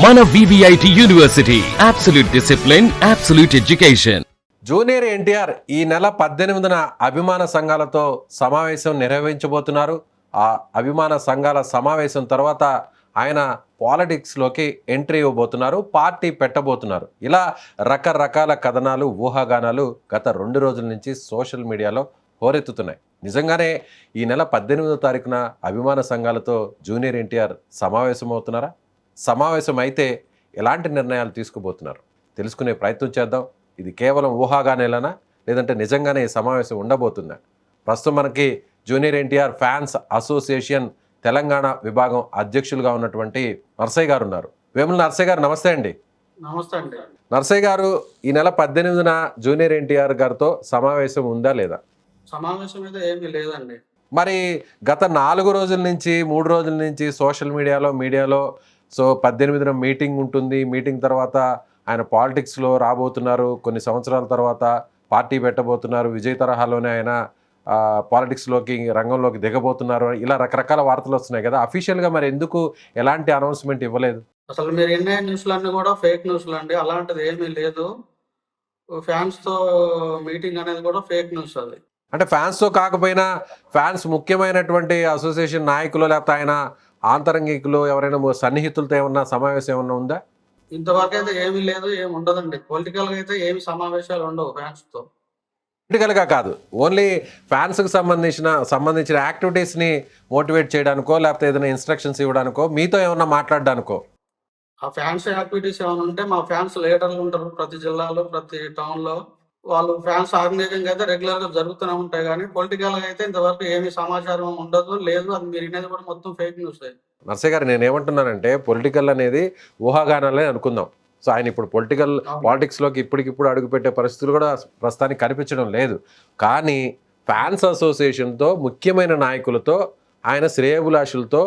మన VVIT university absolute discipline, absolute education. Junior NTR ఈ నెల 18న అభిమాన సంఘాలతో సమావేశం నిర్వహించబోతున్నారు. ఆ అభిమాన సంఘాల సమావేశం తర్వాత ఆయన పాలిటిక్స్లోకి ఎంట్రీ ఇవ్వబోతున్నారు, పార్టీ పెట్టబోతున్నారు. ఇలా రకరకాల కథనాలు, ఊహాగానాలు గత 2 రోజుల నుంచి సోషల్ మీడియాలో హోరెత్తుతున్నాయి. నిజంగానే ఈ నెల 18వ తారీఖున అభిమాన సంఘాలతో జూనియర్ ఎన్టీఆర్ సమావేశం అవుతున్నారా? సమావేశం అయితే ఎలాంటి నిర్ణయాలు తీసుకుపోతున్నారు తెలుసుకునే ప్రయత్నం చేద్దాం. ఇది కేవలం ఊహాగానేలనా, లేదంటే నిజంగానే ఈ సమావేశం ఉండబోతుందా? ప్రస్తుతం మనకి junior NTR fans association Telangana విభాగం అధ్యక్షులుగా ఉన్నటువంటి నర్సయ్య గారు ఉన్నారు. వేముల నర్సయ్య గారు, నమస్తే అండి. నమస్తే అండి. నర్సయ్య గారు, ఈ నెల 18న జూనియర్ ఎన్టీఆర్ గారితో సమావేశం ఉందా లేదా? సమావేశం అయితే ఏమీ లేదండి. మరి గత 4 రోజుల నుంచి 3 రోజుల నుంచి సోషల్ మీడియాలో 18న మీటింగ్ ఉంటుంది, మీటింగ్ తర్వాత ఆయన పాలిటిక్స్లో రాబోతున్నారు, కొన్ని సంవత్సరాల తర్వాత పార్టీ పెట్టబోతున్నారు, విజయ్ తరహాలోనే ఆయన పాలిటిక్స్లోకి రంగంలోకి దిగబోతున్నారు, ఇలా రకరకాల వార్తలు వస్తున్నాయి కదా. అఫీషియల్గా మరి ఎందుకు ఎలాంటి అనౌన్స్మెంట్ ఇవ్వలేదు? అసలు మీరు ఎన్ని న్యూస్లన్నీ కూడా ఫేక్ న్యూస్లు అండి. అలాంటిది ఏమీ లేదు. ఫ్యాన్స్తో మీటింగ్ అనేది కూడా ఫేక్ న్యూస్. అది అంటే ఫ్యాన్స్తో కాకపోయినా ఫ్యాన్స్ ముఖ్యమైనటువంటి అసోసియేషన్ నాయకులు లేకపోతే ఆయన ఆంతరంగికులు ఎవరైనా సన్నిహితులతో ఏమన్నా సమావేశం ఏమన్నా ఉందా? ఇంతవరకు అయితే ఏమీ లేదు, ఏమి ఉండదండి. పొలిటికల్గా అయితే ఏమి సమావేశాలు ఉండవు ఫ్యాన్స్తో. పొలిటికల్గా కాదు, ఓన్లీ ఫ్యాన్స్కి సంబంధించిన యాక్టివిటీస్ని మోటివేట్ చేయడానికో లేకపోతే ఏదైనా ఇన్స్ట్రక్షన్స్ ఇవ్వడానికో మీతో ఏమన్నా మాట్లాడడానికో? ఆ ఫ్యాన్స్ యాక్టివిటీస్ ఏమైనా ఉంటే మా ఫ్యాన్స్ లీడర్లు ఉంటారు ప్రతి జిల్లాలో, ప్రతి టౌన్లో. వాళ్ళు ఫ్యాన్స్ ఆర్గనైజింగ్ అయితే రెగ్యులర్గా జరుగుతూనే ఉంటాయి, కానీ పొలిటికల్గా అయితే ఇంతవరకు ఏమీ సమాచారం ఉండదు, లేదు. అది మీరు వినేది కూడా మొత్తం ఫేక్ న్యూస్. నర్సయ్య గారు, నేను ఏమంటున్నానంటే పొలిటికల్ అనేది ఊహాగానాలే అనుకుందాం. సో ఆయన ఇప్పుడు పాలిటిక్స్లోకి ఇప్పటికిప్పుడు అడుగుపెట్టే పరిస్థితులు కూడా ప్రస్తుతానికి కనిపించడం లేదు. కానీ ఫ్యాన్స్ అసోసియేషన్తో ముఖ్యమైన నాయకులతో ఆయన శ్రేయోభిలాషులతో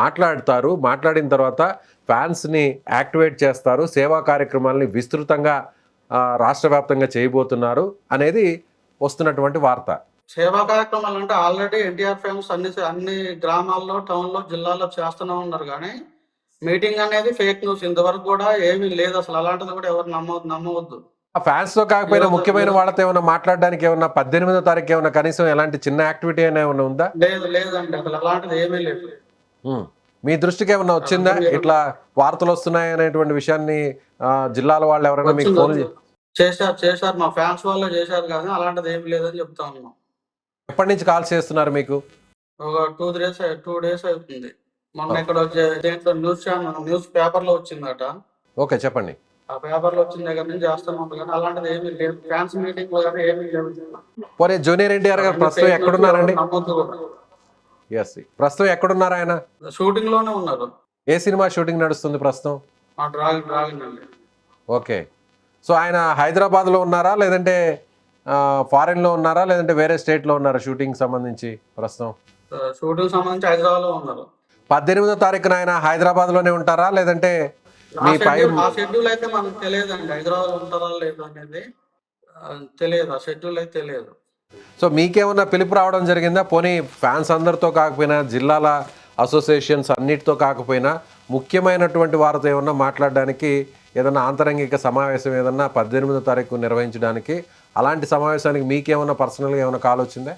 మాట్లాడతారు, మాట్లాడిన తర్వాత ఫ్యాన్స్ని యాక్టివేట్ చేస్తారు, సేవా కార్యక్రమాలని విస్తృతంగా రాష్ట్ర వ్యాప్తంగా చేయబోతున్నారు అనేది వస్తున్నటువంటి వార్త. సేవా కార్యక్రమాలు అంటే ఆల్రెడీ ఎన్టీఆర్ ఫ్యాన్స్ అన్ని గ్రామాల్లో, టౌన్లో, జిల్లాల్లో చేస్తూనే ఉన్నారు, కానీ మీటింగ్ అనేది ఫేక్ న్యూస్. ఇంతవరకు కూడా ఏమీ లేదు. అసలు అలాంటిది కూడా ఎవరు నమ్మవద్దు. ఆ ఫ్యాన్స్తో కాకపోయినా ముఖ్యమైన వాళ్ళతో ఏమైనా మాట్లాడడానికి ఏమన్నా 18వ తారీఖు ఏమన్నా కనీసం ఎలాంటి చిన్న యాక్టివిటీ అయినా ఏమైనా ఉందా? లేదండి, అసలు అలాంటిది ఏమీ లేదు. మీ దృష్టికి ఏమన్నా వచ్చిందా ఇట్లా వార్తలు వస్తున్నాయి అనేటువంటి విషయాన్ని? జిల్లాల వాళ్ళు ఎవరైనా మీకు ఫోన్ చేశారు, మా ఫ్యాన్స్ వాళ్ళే చేశారు, కానీ అలాంటిది ఏమీ లేదని చెప్తా ఉన్నాం. ఎప్పటి నుంచి కాల్స్ చేస్తున్నారు మీకు? ఒక 2 డేస్ అవుతుంది. మొన్న ఇక్కడ దేంట్లో న్యూస్ పేపర్లో వచ్చిందట. ఓకే, చెప్పండి. ఆ పేపర్లో వచ్చిన దగ్గర నుంచి చేస్తాను ఉంటాం, కానీ అలాంటిది ఏమీ లేదు. ఫ్యాన్స్ మీటింగ్ కానీ ఏమీ లేదు. పోనీ జూనియర్ ఎన్టీఆర్ గారు ప్రస్తుతం ఎక్కడున్నారండి? ప్రస్తుతం ఎక్కడున్నారు ఆయన? షూటింగ్ లోనే ఉన్నారు. ఏ సినిమా షూటింగ్ నడుస్తుంది ప్రస్తుతం? డ్రాగన్ అండి. ఓకే. సో ఆయన హైదరాబాద్లో ఉన్నారా, లేదంటే ఫారెన్లో ఉన్నారా, లేదంటే వేరే స్టేట్లో ఉన్నారా షూటింగ్ సంబంధించి? ప్రస్తుతం షూటింగ్ సంబంధించి హైదరాబాద్లో ఉన్నారు. 18వ తారీఖున ఆయన హైదరాబాద్లోనే ఉంటారా, లేదంటే మీ పై షెడ్యూల్ అయితే మనకు తెలియదండి. హైదరాబాద్లో ఉంటారా లేదా అనేది తెలియదు. ఆ షెడ్యూల్ అయితే తెలియదు. సో మీకేమన్నా పిలుపు రావడం జరిగిందా? పోనీ ఫ్యాన్స్ అందరితో కాకపోయినా, జిల్లాల అసోసియేషన్స్ అన్నిటితో కాకపోయినా, ముఖ్యమైనటువంటి వారితో ఏమన్నా మాట్లాడడానికి ఏదన్నా ఆంతరంగిక సమావేశం ఏదన్నా 18వ తారీఖు నిర్వహించడానికి, అలాంటి సమావేశానికి మీకేమన్నా పర్సనల్గా ఏమైనా కాల్ వచ్చిందా?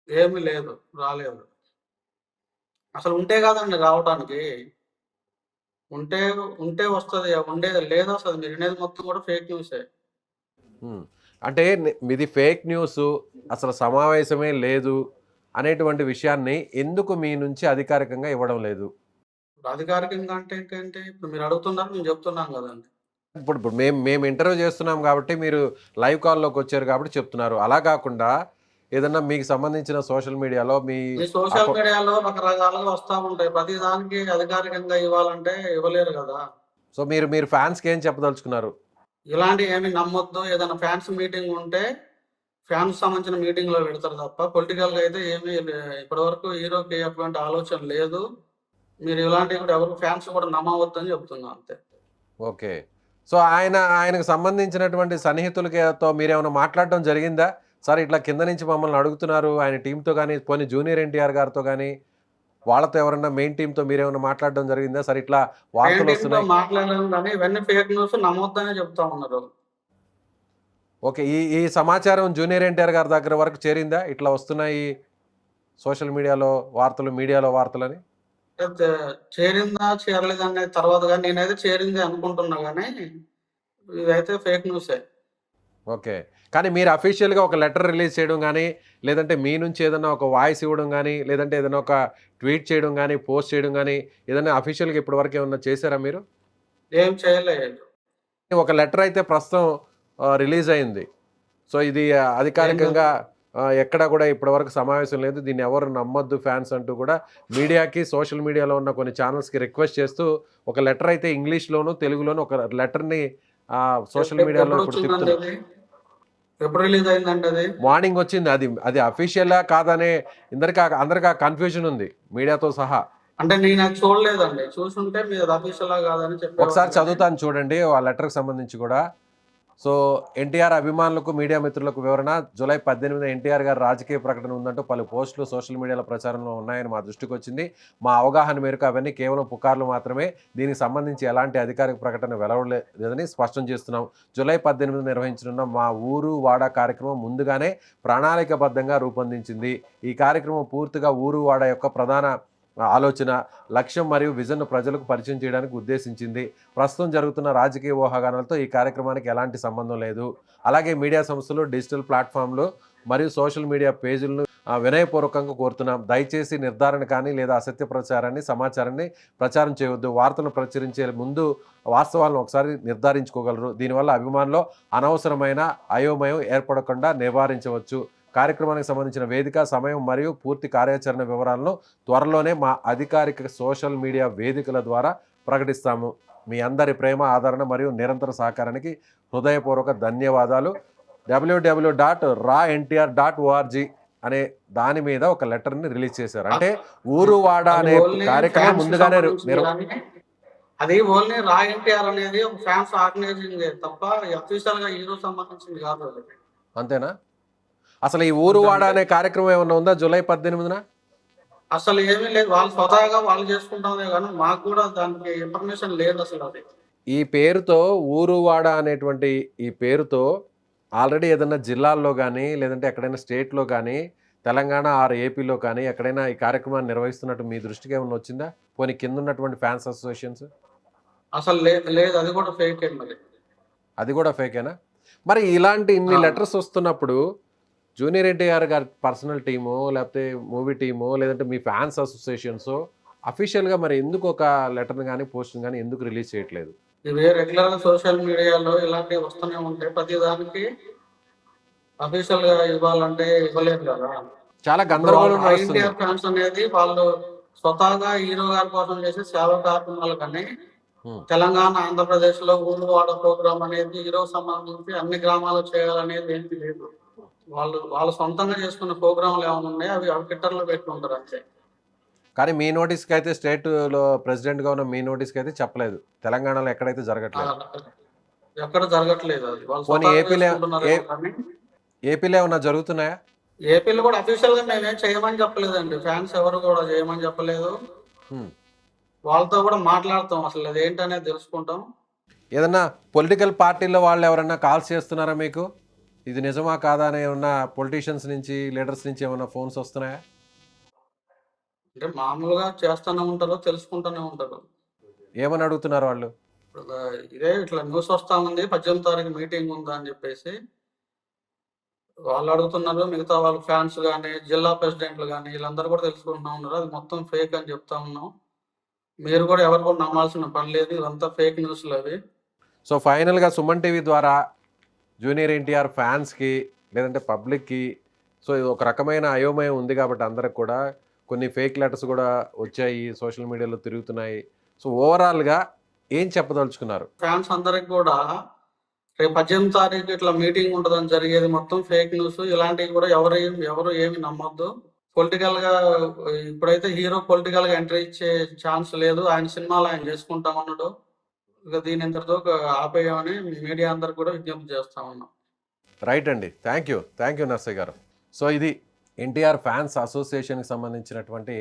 ఏమీ లేదు, రాలేదు. అసలు ఉంటే కాదండి రావడానికి. ఉంటే వస్తుంది, ఉండేది లేదు. అసలు మీరు వినేది మొత్తం కూడా ఫేక్ న్యూసే. అంటే మీది ఫేక్ న్యూస్, అసలు సమావేశమే లేదు అనేటువంటి విషయాన్ని ఎందుకు మీ నుంచి అధికారికంగా ఇవ్వడం లేదు? అధికారికంగా అంటే ఏంటంటే ఇప్పుడు మీరు అడుగుతున్నారు, మేము చెప్తున్నాం కదండి. ఇప్పుడు మేము ఇంటర్వ్యూ చేస్తున్నాం కాబట్టి, మీరు లైవ్ కాల్లోకి వచ్చారు కాబట్టి చెప్తున్నారు. అలా కాకుండా ఏదన్నా మీకు సంబంధించిన సోషల్ మీడియాలో రకరకాలుగా వస్తూ ఉంటాయి. ప్రతి దానికి అధికారికంగా ఇవ్వాలంటే ఇవ్వలేరు కదా. సో మీరు ఫ్యాన్స్కి ఏం చెప్పదలుచుకున్నారు? ఇలాంటివి ఏమి నమ్మొద్దు. ఏదైనా ఫ్యాన్స్ మీటింగ్ ఉంటే ఫ్యాన్స్ సంబంధించిన మీటింగ్లో పెడతారు తప్ప పొలిటికల్గా అయితే ఏమీ ఇప్పటివరకు హీరోకి అటువంటి ఆలోచన లేదు. మీరు ఇలాంటివి కూడా ఎవరు ఫ్యాన్స్ కూడా నమ్మవద్దు అని చెప్తున్నా, అంతే. ఓకే. సో ఆయనకు సంబంధించినటువంటి సన్నిహితులతో మీరేమైనా మాట్లాడడం జరిగిందా? సార్ ఇట్లా కింద నుంచి మమ్మల్ని అడుగుతున్నారు, ఆయన టీంతో కానీ, పోనీ జూనియర్ ఎన్టీఆర్ గారితో కానీ వాళ్ళతో ఎవరన్నా మెయిన్ టీమ్‌తో మీరేమన్నా మాట్లాడడం జరిగిందా? సరే ఇట్లా మెయిన్ టీమ్‌తో వార్తలొస్తున్నాయి. మాట్లాడలేము గానీ, ఇవన్నీ ఫేక్ న్యూస్ నమ్మొద్దనే చెప్తా ఉన్నారు. ఓకే. ఈ ఈ సమాచారం జూనియర్ ఎన్టీఆర్ గారి దగ్గర వరకు చేరిందా? ఇట్లా వస్తున్నాయి సోషల్ మీడియాలో వార్తలు, మీడియాలో వార్తలని? అయితే చేరిందా, చేరలేదా అనేది తర్వాత గానీ, నేనైతే చేరిందే అనుకుంటున్నా గానీ, ఇదైతే ఫేక్ న్యూసే. ఓకే. కానీ మీరు అఫీషియల్‌గా ఒక లెటర్ రిలీజ్ చేయడం గానీ, లేదంటే మీ నుంచి ఏదన్నా ఒక వాయిస్ ఇవ్వడం గానీ, లేదంటే ఏదైనా ఒక ట్వీట్ చేయడం గానీ, పోస్ట్ చేయడం గానీ, ఏదన్నా అఫీషియల్‌గా ఇప్పటి వరకు ఏమన్నా చేసారా మీరు? ఏం చేయలేదు. ఒక లెటర్ అయితే ప్రస్తుతం రిలీజ్ అయింది. సో, ఇది ఏంటది? అధికారికంగా ఎక్కడా గూడా ఇప్పటివరకు సమావేశం లేదు. దీన్ని ఎవరు నమ్మొద్దు ఫ్యాన్స్ అంటూ గూడా మీడియాకి, సోషల్ మీడియాలో ఉన్న కొన్ని ఛానెల్స్‌కి రిక్వెస్ట్ చేస్తూ ఒక లెటర్ అయితే ఇంగ్లీష్‌లోను, తెలుగులోను ఒక లెటర్‌ని సోషల్ మీడియాలో ఇప్పుడు ఎప్పుడొచ్చిందండి తిప్పుతున్నారు. అది? ఎప్పుడు రిలీజ్ అయిందండి అది? మార్నింగ్ వచ్చింది. అది అఫీషియలా కాదనే అందరికి ఆ కన్‌ఫ్యూజన్ ఉంది మీడియాతో సహా. అంటే నేనది చూడలేదండి. చూసుంటే మీది అఫీషియలా కాదని ఒకసారి చెప్పేవాడిని గానీ, చదువుతాను చూడండి ఆ లెటర్‌కి సంబంధించి గూడా. సో, ఎన్టీఆర్ అభిమానులకు, మీడియా మిత్రులకు వివరణ. జూలై 18న ఎన్టీఆర్ గారి రాజకీయ ప్రకటన ఉందంటూ పలు పోస్టులు సోషల్ మీడియాలో ప్రచారంలో ఉన్నాయని మా దృష్టికొచ్చింది. మా అవగాహన మేరకు అవన్నీ కేవలం పుకార్లు మాత్రమే. దీనికి సంబంధించి ఎలాంటి అధికారిక ప్రకటన వెలువడలేదని స్పష్టం చేస్తున్నాం. జూలై 18న నిర్వహించనున్న మా ఊరు, వాడ కార్యక్రమం ముందుగానే ప్రణాళికాబద్ధంగా రూపొందించింది. ఈ కార్యక్రమం పూర్తిగా ఊరు, వాడ యొక్క ప్రధాన ఆలోచన, లక్ష్యం మరియు విజన్‌ను ప్రజలకు పరిచయం చేయడానికి ఉద్దేశించింది. ప్రస్తుతం జరుగుతున్న రాజకీయ ఊహాగానాలతో ఈ కార్యక్రమానికి ఎలాంటి సంబంధం లేదు. అలాగే మీడియా సంస్థలు, డిజిటల్ ప్లాట్‌ఫామ్‌లు మరియు సోషల్ మీడియా పేజీలను వినయపూర్వకంగా కోరుతున్నాం. దయచేసి నిర్ధారణ కానీ లేదా అసత్య సమాచారాన్ని ప్రచారం చేయవద్దు. వార్తలను ప్రచురించే ముందు వాస్తవాలను ఒకసారి నిర్ధారించుకోగలరు. దీనివల్ల అభిమానుల్లో అనవసరమైన అయోమయం ఏర్పడకుండా నివారించవచ్చు. కార్యక్రమానికి సంబంధించిన వేదిక, సమయం మరియు పూర్తి కార్యాచరణ వివరాలను త్వరలోనే మా అధికారిక సోషల్ మీడియా వేదికల ద్వారా ప్రకటిస్తాము. మీ అందరి ప్రేమ, ఆదరణ మరియు నిరంతర సహకారానికి హృదయపూర్వక ధన్యవాదాలు. www.raNTR.org అనే దాని మీద ఒక లెటర్‌ని రిలీజ్ చేశారు. అంటే ఊరు వాడ అది అనే ఓన్లీ కార్యక్రమం ఫ్యాన్స్‌కి ముందుగానే సంబంధించింది గానీ, అది ఓన్లీ రా ఎన్టీఆర్ అనేది ఒక ఫ్యాన్స్ ఆర్గనైజింగే తప్ప అఫీషియల్‌గా హీరోకి సంబంధించింది కాదు అది. అంతేనా? అసలు ఈ ఊరు అంతే వాడ అంతే. అనే కార్యక్రమం ఏమన్నా ఉందా జూలై 18న? అసలు ఏమీ లేదు. వాళ్ళు స్వతహాగా వాళ్ళు చేసుకుంటామే గానీ, మాకు కూడా దానికి ఇన్ఫర్మేషన్ లేదసలది. ఈ పేరుతో ఊరువాడ అనేటువంటి ఈ పేరుతో ఆల్రెడీ ఏదన్నా జిల్లాల్లో గానీ, లేదంటే ఎక్కడైనా స్టేట్‌లో గానీ, తెలంగాణ ఆర్ ఏపీలో కానీ ఎక్కడైనా ఈ కార్యక్రమాన్ని నిర్వహిస్తున్నట్టు మీ దృష్టికి ఏమన్నా వచ్చిందా? పోనీ కిందున్నటువంటి ఫ్యాన్స్ అసోసియేషన్స్? అసలు లేదు. అది కూడా ఫేకే మరి. అది గూడా ఫేకేనా? మరి ఇలాంటి ఇన్ని ఆ! లెటర్స్ వస్తున్నప్పుడు జూనియర్ ఎన్టీఆర్ గారి పర్సనల్ టీమో, లేపోతే మూవీ టీమో, లేదంటే మీ ఫ్యాన్స్ అసోసియేషన్సో అఫీషియల్‌గా మరి ఎందుకు ఒక లెటర్‌ని గానీ, పోస్ట్‌ని గానీ ఎందుకు రిలీజ్ చేయట్లేదు? ఇవే రెగ్యులర్‌గా సోషల్ మీడియాలో ఇలాంటివి వస్తూనే ఉంటాయి. ప్రతి దానికి అఫీషియల్‌గా ఇవ్వాలంటే ఇవ్వలేరు కదా! చాలా ఇప్పుడు వాళ్ళు గందరగోళం నడుస్తుంది. ఐఎన్టీఆర్ ఫ్యాన్స్ అనేది వాళ్ళు స్వతహాగా హీరో గారి కోసం చేసే సేవా కార్యక్రమాలు కానీ, హ్మ్. తెలంగాణ, ఆంధ్రప్రదేశ్‌లో ఊరు వాడ ప్రోగ్రామ్ అనేది హీరోకి సంబంధించి అన్ని గ్రామాల్లో చేయాలనేది ఏమీ లేదు. వాళ్ళు సొంతంగా చేసుకున్న ప్రోగ్రామ్‌లు ఏమైనా ఉన్నాయో అవి ట్విట్టర్‌లో పెట్టుకుంటారు అంతే. కానీ మీ నోటీస్‌కైతే స్టేట్‌లో ప్రెసిడెంట్‌గా ఉన్న మీ నోటీస్‌కైతే చెప్పలేదు. తెలంగాణలో ఎక్కడైతే ఆ! జరగట్లేదు. ఎక్కడ జరగట్లేదు అది. వాళ్ళు పోనీ స్వతహాగా ఏపీలో ఏ చేసుకుంటున్నారేమో కానీ, ఏపీలో ఏమన్నా జరుగుతున్నాయా? ఏపీలో కూడా అఫీషియల్‌గా మేమేం చేయమని చెప్పలేదండి. ఫ్యాన్స్ ఎవరు కూడా చేయమని చెప్పలేదు. హ్మ్. వాళ్ళతో కూడా మాట్లాడతాం. అసలు అదేంటనేది తెలుసుకుంటాం. ఏదన్నా పొలిటికల్ పార్టీల్లో వాళ్ళెవరన్నా కాల్స్ చేస్తున్నారా మీకు? ఇది నిజమా? కాదా? అని ఏమన్నా పొలిటీషియన్స్ నుంచి, లీడర్స్ నుంచి ఏమన్నా ఫోన్స్ వస్తున్నాయా? అంటే మామూలుగా చేస్తూనే ఉంటారు. తెలుసుకుంటూనే ఉంటారు. ఏమని అడుగుతున్నారు వాళ్ళు? ఇప్పుడు ఇదే ఇట్లా న్యూస్ వస్తా ఉంది. 18 తారీఖు మీటింగ్ ఉందా అని చెప్పేసి వాళ్ళు అడుగుతున్నారు. మిగతా వాళ్ళ ఫ్యాన్స్ గాని, జిల్లా ప్రెసిడెంట్‌లు గాని వీళ్ళందరూ కూడా తెలుసుకుంటా ఉన్నారు. అది మొత్తం ఫేక్ అని చెప్తా ఉన్నాం. మీరు కూడా ఎవరు కూడా నమ్మాల్సిన పని లేదు. ఇవంతా ఫేక్ న్యూస్‌లవి. సో, ఫైనల్‌గా సుమన్ టీవీ ద్వారా జూనియర్ ఎన్టీఆర్ ఫ్యాన్స్‌కి లేదంటే పబ్లిక్‌కి సో, ఇది ఒక రకమైన అయోమయం ఉంది కాబట్టి అందరికి కూడా కొన్ని ఫేక్ లెటర్స్ గూడా వచ్చాయి. సోషల్ మీడియాలో తిరుగుతున్నాయి. సో, ఓవరాల్‌గా ఏం చెప్పదలుచుకున్నారు? ఫ్యాన్స్ అందరికి కూడా రేపు 18 తారీఖు ఇట్లా మీటింగ్ ఉంటదని జరిగేది మొత్తం ఫేక్ న్యూస్. ఇలాంటివి కూడా ఎవరు ఏమి నమ్మొద్దు. పొలిటికల్‌గా ఇప్పుడైతే హీరో పొలిటికల్‌గా ఎంట్రీ ఇచ్చే ఛాన్స్ లేదు. ఆయన సినిమాలు ఆయన చేసుకుంటామన్నాడు. ఇక దీన్ని ఇంతటితో ఆపేయమని మీడియా అందరికి కూడా విజ్ఞప్తి చేస్తా ఉన్నాం. రైట్ అండి. థ్యాంక్ యూ నర్సయ్య గారు. సో, ఇది ఎన్టీఆర్ ఫ్యాన్స్ అసోసియేషన్‌కి సంబంధించినటువంటి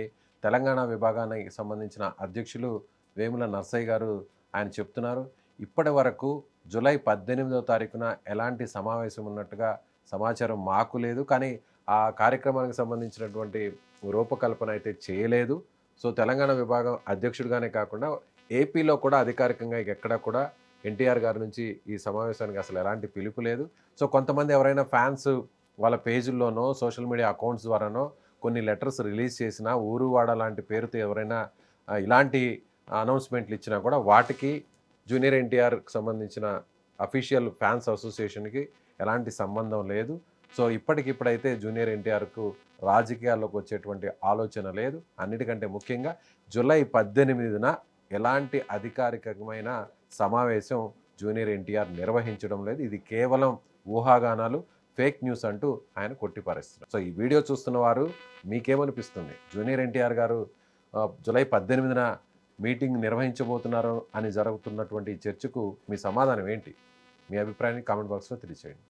తెలంగాణ విభాగానికి సంబంధించిన అధ్యక్షులు వేముల నర్సయ్య గారు ఆయన చెప్తున్నారు. ఇప్పటి వరకు జూలై 18వ తారీఖున ఎలాంటి సమావేశం ఉన్నట్టుగా సమాచారం మాకు లేదు. కానీ ఆ కార్యక్రమానికి సంబంధించినటువంటి రూపకల్పన అయితే చేయలేదు. సో తెలంగాణ విభాగం అధ్యక్షుడిగానే కాకుండా ఏపీలో కూడా అధికారికంగా ఎక్కడా కూడా ఎన్టీఆర్ గారి నుంచి ఈ సమావేశానికి అసలు ఎలాంటి పిలుపు లేదు. సో కొంతమంది ఎవరైనా ఫ్యాన్స్ వాళ్ళ పేజీల్లోనో సోషల్ మీడియా అకౌంట్స్ ద్వారానో కొన్ని లెటర్స్ రిలీజ్ చేసినా, ఊరు వాడ లాంటి పేరుతో ఎవరైనా ఇలాంటి అనౌన్స్మెంట్లు ఇచ్చినా కూడా వాటికి జూనియర్ ఎన్టీఆర్కి సంబంధించిన అఫీషియల్ ఫ్యాన్స్ అసోసియేషన్కి ఎలాంటి సంబంధం లేదు. సో ఇప్పటికిప్పుడైతే జూనియర్ ఎన్టీఆర్కు రాజకీయాల్లోకి వచ్చేటువంటి ఆలోచన లేదు. అన్నిటికంటే ముఖ్యంగా జూలై 18న ఎలాంటి అధికారికమైన సమావేశం జూనియర్ ఎన్టీఆర్ నిర్వహించడం లేదు. ఇది కేవలం ఊహాగానాలు, ఫేక్ న్యూస్ అంటూ ఆయన కొట్టిపారేస్తున్నారు. సో ఈ వీడియో చూస్తున్న వారు మీకేమనిపిస్తుంది? జూనియర్ ఎన్టీఆర్ గారు జూలై 18న మీటింగ్ నిర్వహించబోతున్నారు అని జరుగుతున్నటువంటి చర్చకు మీ సమాధానం ఏంటి? మీ అభిప్రాయాన్ని కామెంట్ బాక్స్లో తెలియజేయండి.